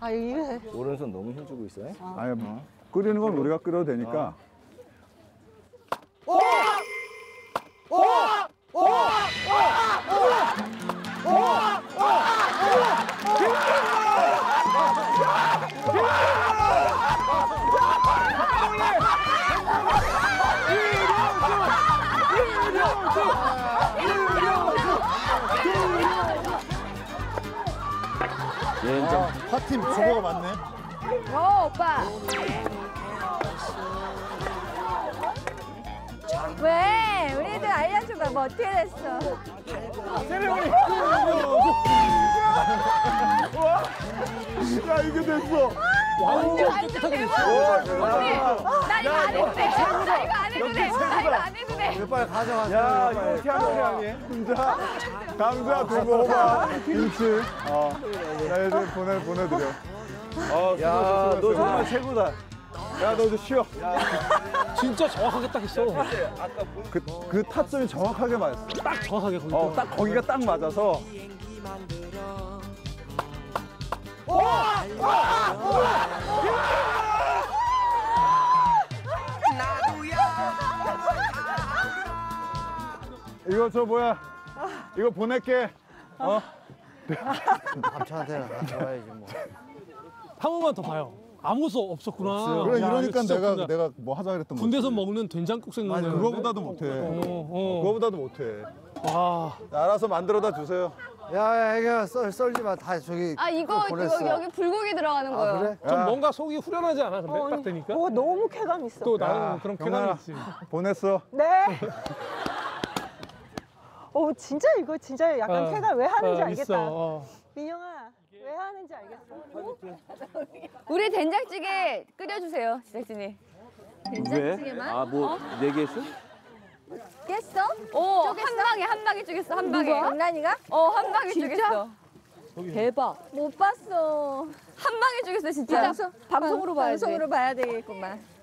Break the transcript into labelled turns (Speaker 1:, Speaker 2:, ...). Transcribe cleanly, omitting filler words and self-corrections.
Speaker 1: 아, 이래.
Speaker 2: 오른손 너무 힘주고 있어요?
Speaker 3: 아니 뭐 끓이는 건 우리가 끓여도 되니까.
Speaker 4: 파팀 주보가 많네.
Speaker 5: 오빠. 왜? 우리들 알려줘봐. 뭐 어떻게 됐어?
Speaker 3: 세레모니. 야 이게 됐어.
Speaker 5: 완전 깨끗하게 언니, 나 이거 안 해도 돼. 나 이거 안 해도 돼. 나 이거 안 해도 돼.
Speaker 4: 빨리 가져가세요.
Speaker 3: 야 이거 어떻게 하는 거야 아니? 감자 두고 호박 김치. 나 얘들 보내드려.
Speaker 2: 야, 너 정말 최고다.
Speaker 3: 야 너 좀 쉬어.
Speaker 6: 진짜 정확하게 딱 했어.
Speaker 3: 그 타점이 정확하게 맞았어.
Speaker 6: 딱 정확하게 거기.
Speaker 3: 딱 거기가 딱 맞아서. 이거 저 뭐야? 이거 보낼게.
Speaker 4: 남편한테는 가져와야지 뭐.
Speaker 6: 한 번만 더 봐요. 아무것도 없었구나.
Speaker 3: 그래
Speaker 6: 야,
Speaker 3: 이러니까
Speaker 6: 이거 진짜
Speaker 3: 내가 뭐 하자 그랬던 거지.
Speaker 6: 군대에서 먹는 된장국 생각나는데.
Speaker 3: 그거보다도 못해. 그거보다도 못해.
Speaker 6: 와.
Speaker 3: 알아서 만들어다 주세요.
Speaker 4: 야, 애가 썰지 마. 다 저기.
Speaker 5: 아, 이거
Speaker 4: 보냈어.
Speaker 5: 여기 불고기 들어가는 거예요.
Speaker 4: 아, 그래?
Speaker 6: 좀 뭔가 속이 후련하지 않아? 근데 딱 되니까.
Speaker 1: 너무 쾌감 있어.
Speaker 6: 또 나는 그런 쾌감이
Speaker 3: 경아야,
Speaker 6: 있지.
Speaker 3: 보냈어.
Speaker 1: 네. 진짜 이거 진짜 약간 쾌감 왜 하는지 알겠다.
Speaker 6: 있어.
Speaker 1: 민영아, 왜 하는지 알겠어.
Speaker 5: 우리 된장찌개 끓여주세요, 제작진이. 된장찌개만?
Speaker 2: 아, 뭐, 4개 했어?
Speaker 5: 깼어? 한 방에 쪼갰어, 한 방에.
Speaker 1: 장난이가?
Speaker 5: 한 방에 쪼갰어. 대박. 못 봤어. 한 방에 쪼갰어, 진짜. 방송으로 봐야지.
Speaker 1: 방송으로 봐야 되겠구만.